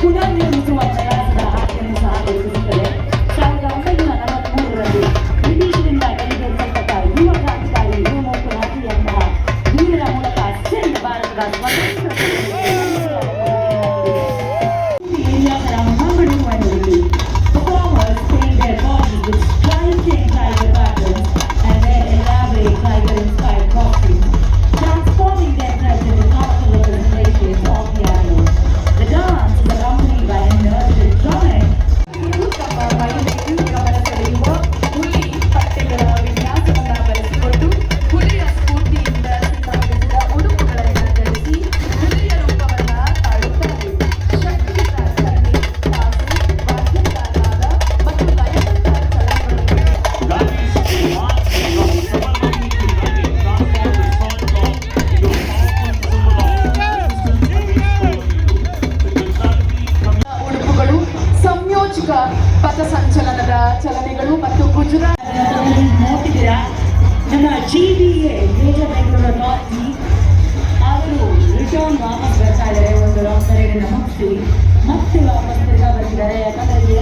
ಪುನರ್ನಿರ್ಮಿಸುವ ಪ್ರಯಾಸದ ಹಾದಿಯನ್ನು ಸಹ ಗುರುತಿಸುತ್ತದೆ. 1943ರಲ್ಲಿ ಬ್ರಿಟಿಷರಿಂದ ಗಡಿಗೇರಿಸಲ್ಪಟ್ಟ ಯುವ ಕ್ರಾಂತಿಕಾರಿ ಯುವಮೋಹನ್ ಗಾಂಧಿಯಂತಹ ವೀರರ ಮೂಲಕ ಅತ್ಯಂತ ಭಾರತದ ಸ್ವತಂತ್ರ ಪಥಸಂಚಲನದ ಚಲನೆಗಳು ಮತ್ತು ಗುಜರಾತ್ ನೋಡ್ತಿದ್ದೀರಾ. ನಮ್ಮ GBA ಮೇಜರ್ ಬೆಂಗಳೂರು ಅಥಾರಿಟಿ ಅವರು ರಿಟರ್ನ್ ವಾಪಸ್ ಬರ್ತಾ ಇದ್ದಾರೆ. ಒಂದು ಲಾಂಗ್ ಪರೇಡನ್ನು ಮುಗಿಸಿ ಮತ್ತೆ ವಾಪಸ್ ತಿರ್ಗಾ ಬರ್ತಿದ್ದಾರೆ. ಯಾಕಂದ್ರೆ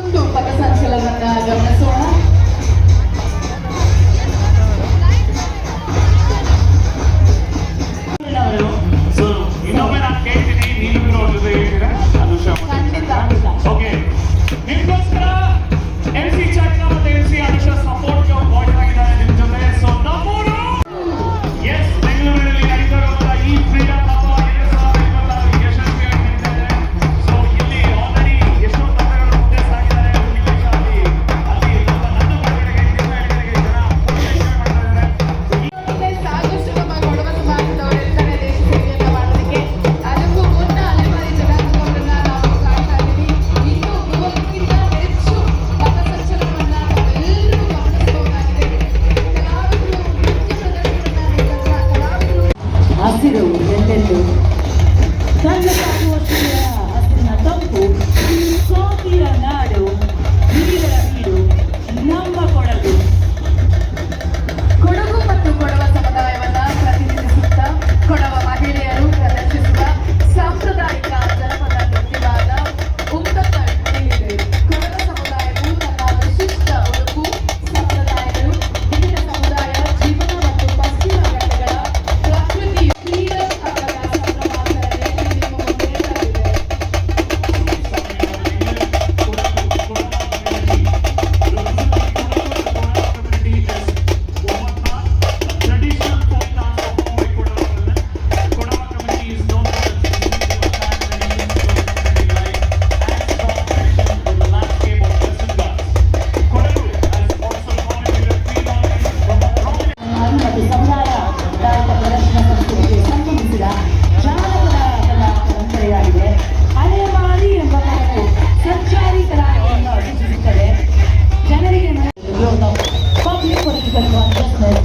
ಒಂದು ಪಥಸಂಚಲನದ ಗಮನಿಸೋಣ. ಹಸಿರು ಎಲ್ಲೆಲ್ಲೂ ಕಣ್ಣ ಸಾಕುವಷ್ಟರ ಹಸಿರಿನ ತಂಪು, ಸೋಕಿರ ನಾಡು, ವೀರರ ಬೀಡು ನಮ್ಮ ಕೊಡಗು. ಕೊಡಗು ಮತ್ತು ಕೊಡವ ಸಮುದಾಯವನ್ನ ಪ್ರತಿನಿಧಿಸುತ್ತಾ ಕೊಡವ ಮಹಿಳೆಯರು ಪ್ರದರ್ಶಿಸುವ ಸಾಂಪ್ರದಾಯಿಕ ಜನಪದ ನೃತ್ಯವಾದ ಉಂಟತ್ತಳಿದೆ. ಕೊಡವ ಸಮುದಾಯವು ತನ್ನ ವಿಶಿಷ್ಟ ಉಡುಪು ಸಂಪ್ರದಾಯಗಳು, ವಿವಿಧ ಸಮುದಾಯ ಜೀವನ ಮತ್ತು ಪಶ್ಚಿಮ ಘಟ್ಟಗಳ ಪ್ರಕೃತಿ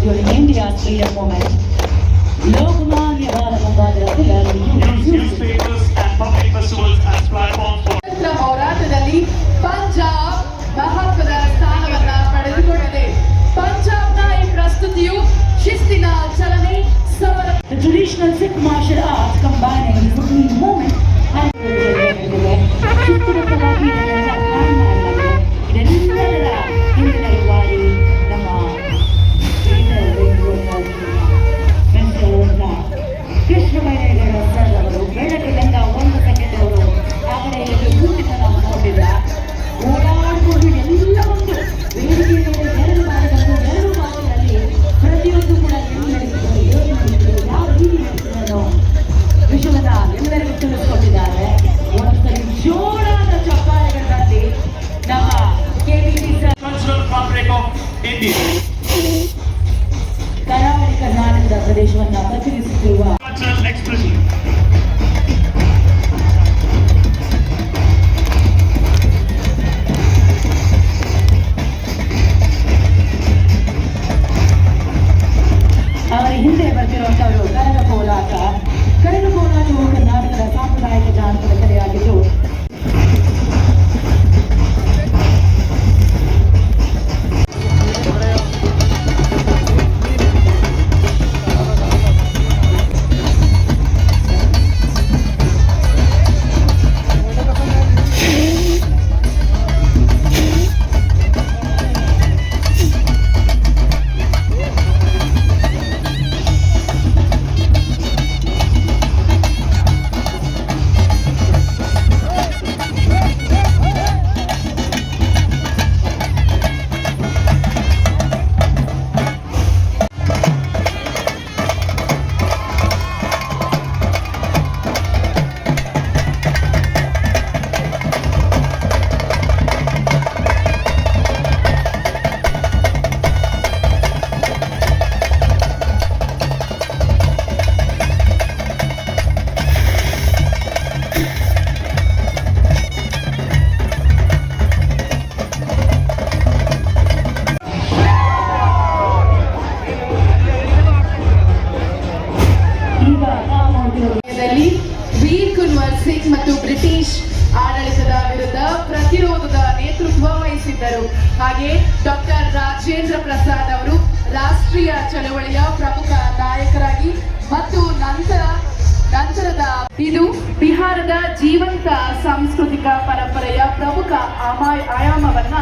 during India's freedom movement. Lokmanya Bala newspapers and public festivals as platforms for ಹೋರಾಟದಲ್ಲಿ ಪಂಜಾಬ್ ಮಹತ್ವದ ಸ್ಥಾನವನ್ನ ಪಡೆದುಕೊಂಡಿದೆ. ಪಂಜಾಬ್ನ ಈ ಪ್ರಸ್ತುತಿಯು ಶಿಸ್ತಿನ ಚಲನೆ ಸಮರ. The traditional Sikh martial arts combining the Supreme movement and ಶಿಸ್ತುಬದ್ಧವಾಗಿ ಇದೆಲ್ಲದರ ಹಿಂದಿನ ಯುವಾರಿ ನಮ್ಮ ಕೃಷ್ಣ ಬೈರೇಗೌಡ ಸರ್ ಅವರು ಬೆಳಗ್ಗೆಯಿಂದ 1 ಸೆಕೆಂಡ್ ಅವರು ಆ ಕಡೆ ಕೂತಿದ್ದ ನಾವು ನೋಡಿಲ್ಲ. ಓಡಾಡಿಕೊಂಡು ಎಲ್ಲ ಒಂದು ವೇದಿಕೆ ಮೇಲೆ 2 ಬಾರಿ ಬಂದು 2 ಭಾಷೆಗಳಲ್ಲಿ ಪ್ರತಿಯೊಂದು ಕೂಡ ನಡೆಸಿಕೊಂಡು ಯಾವ ರೀತಿ ನಡೆಸಿದನೋ ವಿಶ್ವದ ಎಲ್ಲರಿಗೂ ತಿಳಿಸ್ಕೊಟ್ಟಿದ್ದಾರೆ. ಒಂದ್ಸರಿ ಜೋರಾದ ಚಪ್ಪಾಳೆಗಳಲ್ಲಿ ನಮ್ಮ KBC sir cultural fabric of India. ಕರಾವಳಿ ಕರ್ನಾಟಕದ ಪ್ರದೇಶವನ್ನು ಪ್ರತಿನಿಧಿಸುತ್ತಿರುವ Cultural expression. ಅವರ ಹಿಂದೆ ಬರ್ತಿರುವಂತವರು ಕರಗ ಕೋಲಾಟ. ಕರಗ ಕೋಲಾಟವು ಕರ್ನಾಟಕದ ಸಾಂಪ್ರದಾಯಿಕ ಜಾನಪದ ಕಲೆಯಾಗಿದ್ದು ಹಾಗೆ ಡಾಕ್ಟರ್ ರಾಜೇಂದ್ರ ಪ್ರಸಾದ್ ಅವರು ರಾಷ್ಟ್ರೀಯ ಚಳವಳಿಯ ಪ್ರಮುಖ ನಾಯಕರಾಗಿ ಮತ್ತು ನಂತರದ ಇದು ಬಿಹಾರದ ಜೀವಂತ ಸಾಂಸ್ಕೃತಿಕ ಪರಂಪರೆಯ ಪ್ರಮುಖ ಆಯಾಮವನ್ನ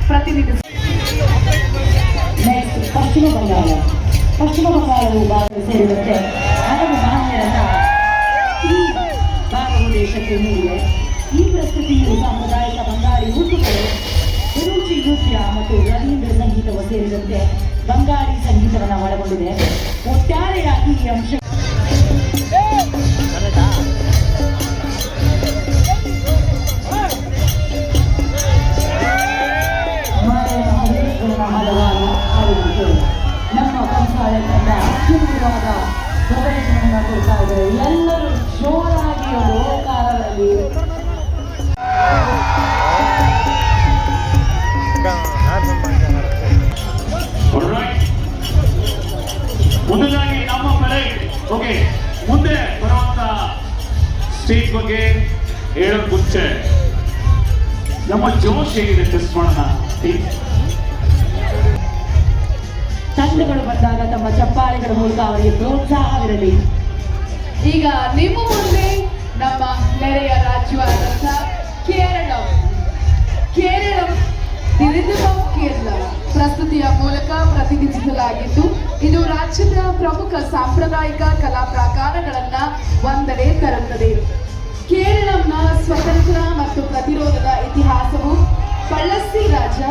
ಪ್ರತಿನಿಧಿಸುತ್ತದೆ. ನೆಕ್ಸ್ಟ್ ಪಶ್ಚಿಮ ಬಂಗಾಳವು ಭಾರತ ಸೇರಿದಂತೆ ಹಲವು ಮಾನ್ಯರನ್ನ ಈ ಭಾರತ ದೇಶಕ್ಕೆ ನೀಡಿದೆ. ಈ ಪ್ರಸ್ತುತಿಯು ಸಾಂಪ್ರದಾಯಿಕ ಬಂಗಾಳಿ ಉಡುಪುಗಳು, ಗುರೂಜಿ ನೃತ್ಯ ಮತ್ತು ರವೀಂದ್ರ ಸಂಗೀತವು ಸೇರಿದಂತೆ ಬಂಗಾಳಿ ಸಂಗೀತವನ್ನು ಒಳಗೊಂಡಿದೆ. ಒಟ್ಟಾರೆಯಾಗಿ ಈ ಅಂಶ ನಮ್ಮ ಪಂಚಾಯತ್ನ ಅತ್ಯುತ್ತಮವಾದ ಪ್ರದರ್ಶನವನ್ನು ಕೊಡ್ತಾ ಇದ್ದಾರೆ. ಎಲ್ಲರೂ ಜೋರಾಗಿ ಒಂದು ಓಂಕಾರದಲ್ಲಿ ಮೊದಲಾಗಿ ನಮ್ಮ ಪರೇಡ್ ಓಕೆ ಮುಂದೆ ಬರುವಂತ ಸ್ಟೇಜ್ ಬಗ್ಗೆ ಹೇಳೋದ್ ಮುಂಚೆ ನಮ್ಮ ಜೋಶ್ ಹೇಗಿದೆ ಟೆಸ್ಟ್ ಮಾಡೋಣ. ತಂಡಗಳು ಬಂದಾಗ ತಮ್ಮ ಚಪ್ಪಾಳೆಗಳ ಮೂಲಕ ಅವರಿಗೆ ಪ್ರೋತ್ಸಾಹವಿರಲಿ. ಈಗ ನಿಮ್ಮ ಮುಂದೆ ನಮ್ಮ ನೆರೆಯ ರಾಜ್ಯವಾದಂಥ ಕೇರಳ ಪ್ರಸ್ತುತಿಯ ಮೂಲಕ ಪ್ರತಿನಿಧಿಸಲಾಗಿದ್ದು, ಇದು ರಾಜ್ಯದ ಪ್ರಮುಖ ಸಾಂಪ್ರದಾಯಿಕ ಕಲಾ ಪ್ರಕಾರಗಳನ್ನ ಒಂದೆಡೆ ತರುತ್ತದೆ. ಕೇರಳಂನ ಸ್ವತಂತ್ರ ಮತ್ತು ಪ್ರತಿರೋಧದ ಇತಿಹಾಸವು ಪಳ್ಳಸ್ಸಿ ರಾಜ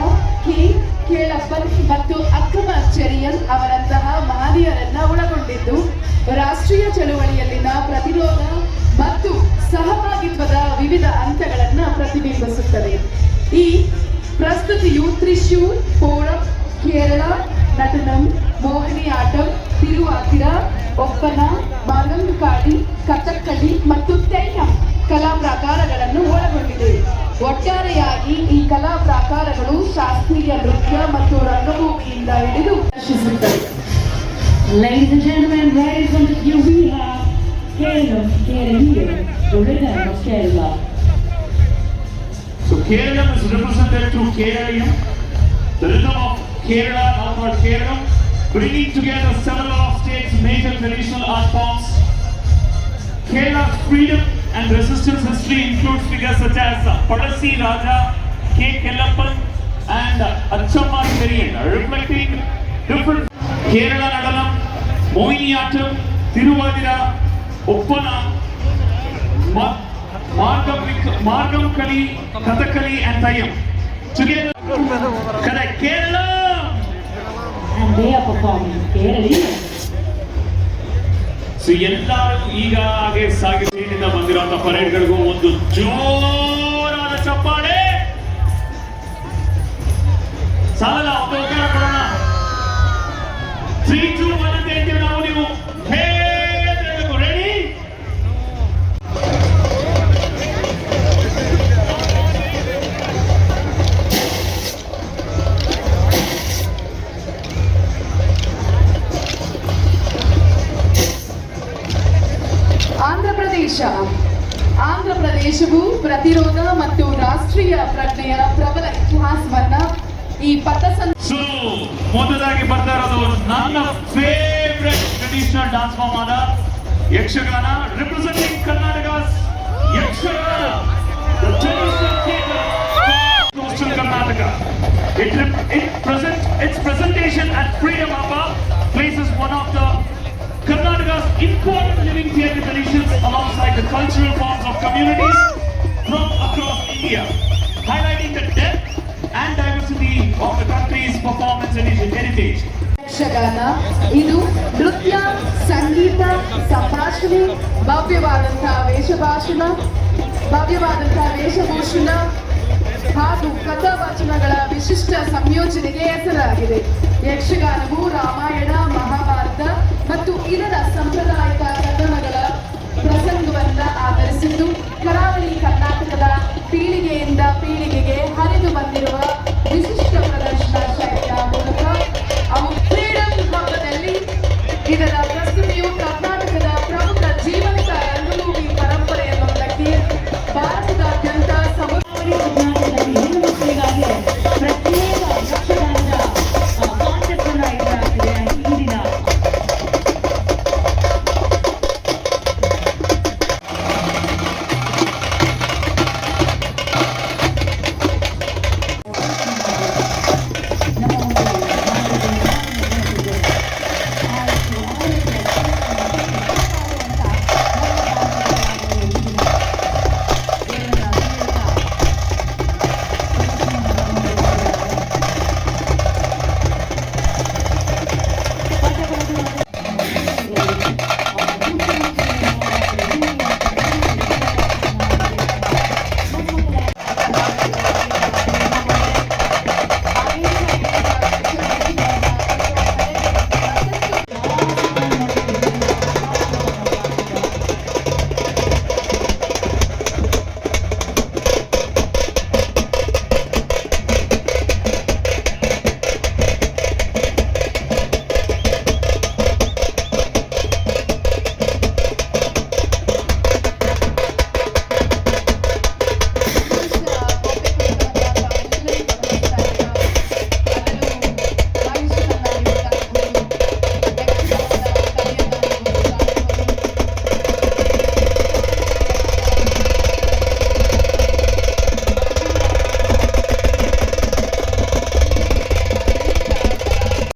ಕೇಳಪ್ಪನ್ ಮತ್ತು ಅಕ್ಕಮ ಚೆರಿಯನ್ ಅವರಂತಹ ಮಹನೀಯರನ್ನ ಒಳಗೊಂಡಿದ್ದು, ರಾಷ್ಟ್ರೀಯ ಚಳುವಳಿಯಲ್ಲಿನ ಪ್ರತಿರೋಧ ಮತ್ತು ಸಹಭಾಗಿತ್ವದ ವಿವಿಧ ಹಂತಗಳನ್ನು ಪ್ರತಿಬಿಂಬಿಸುತ್ತದೆ. ಈ ಪ್ರಸ್ತುತಿಯು ತ್ರಿಶೂರ್, ಕೋಳಂ, ಕೇರಳ ನಟನಂ, ಮೋಹಿನಿ ಆಟಂ, ತಿರುವಾತಿರ, ಒಪ್ಪನ, ಮಾರ್ಗಂಕಾಳಿ, ಕಥಕ್ಕಳಿ ಮತ್ತು ತೆಯ್ಯಂ ಕಲಾ ಪ್ರಕಾರಗಳನ್ನು ಒಳಗೊಂಡಿದೆ. ಒಟ್ಟಾರೆಯಾಗಿ ಈ ಕಲಾ ಪ್ರಕಾರಗಳು ಶಾಸ್ತ್ರೀಯ ನೃತ್ಯ ಮತ್ತು ರಂಗಭೂಮಿಯಿಂದ ಹಿಡಿದು ದರ್ಶಿಸುತ್ತವೆ. Ladies and gentlemen, right in front of you we have Kerala, the rhythm of Kerala. So Kerala is represented through Kerala, the rhythm of Kerala, now called Kerala, bringing together several of states' major traditional art forms. Kerala's freedom and resistance history includes figures such as Padassi Raja, K. Kellappan and Achamma Cheriyan, reflecting different Kerala Nadanam, Mohiniyattam, Tiruvadira, Uppana, Margamkali, Kathakali and Thayyam. Together, correct, Kerala! And they are performing Kerala. So ಎಲ್ಲರೂ ಈಗ ಹಾಗೆ ಸಾಗಿನಿಂದ ಬಂದಿರುವಂತ ಪರೇಡ್ಗಳಿಗೂ ಒಂದು ಜೋರಾದ ಚಪ್ಪಾಳೆ. ಸಾಲಲ್ಲ, ಒಂದು ಉತ್ತರ ಕೊಡೋಣ. 3, 2, 1 ಅಂತ ಹೇಳ್ತೀವಿ ನಾವು. ನೀವು ಹೇಳಬೇಕು. ರೆಡಿ? ಆಂಧ್ರ ಪ್ರದೇಶವು ಪ್ರತಿರೋಧ ಮತ್ತು ರಾಷ್ಟ್ರೀಯ ಪ್ರಜ್ಞೆಯ ಪ್ರಬಲ ಇತಿಹಾಸವನ್ನ ಈ ಸೊ ಮೊದಲಾಗಿ ಬರ್ತಾ ಇರೋದು ನನ್ನ ಫೇವರೆಟ್ ಟ್ರೆಡಿಷನಲ್ ಡಾನ್ಸ್ ಫಾರ್ಮ್ ಆದ Yakshagana, representing Karnataka's Yakshagana, the traditional theatre of coastal Karnataka. Its presentation at Freedom Haba places one of the Karnataka's important living theatre traditions alongside the cultural forms of communities from across India, highlighting the depth and diversity of the country's performance and heritage. Yakshagana ಇದು ನೃತ್ಯ, ಸಂಗೀತ, ಸಂಭಾಷಣೆ, ಭವ್ಯವಾದಂತಹ ವೇಷಭೂಷಣ ಹಾಗೂ ಕಥಾವಚನಗಳ ವಿಶಿಷ್ಟ ಸಂಯೋಜನೆಗೆ ಹೆಸರಾಗಿದೆ. ಯಕ್ಷಗಾನವು ರಾಮಾಯಣ, ಮಹಾಭಾರತ ಮತ್ತು ಇದರ ಸಾಂಪ್ರದಾಯಿಕ ಕಥನಗಳ ಪ್ರಸಂಗವನ್ನ ಆಧರಿಸಿದ್ದು, ಕರಾವಳಿ ಕರ್ನಾಟಕದ ಪೀಳಿಗೆಯಿಂದ ಪೀಳಿಗೆಗೆ ಹರಿದು ಬಂದಿರುವ ವಿಶಿಷ್ಟ ಪ್ರದರ್ಶನ ಶೈಲಿಯ ಮೂಲಕ ಅವು ಫ್ರೀಡಂ ಹಬ್ಬದಲ್ಲಿ ಇದರ ಪ್ರಸ್ತುತಿಯು ಕರ್ನಾಟಕದ ಪ್ರಮುಖ ಜೀವಂತ ರಂಗಭೂಮಿ ಪರಂಪರೆಯನ್ನೊಂದಕ್ಕೆ ಭಾರತದಾದ್ಯಂತ ಸಮುದಾಯ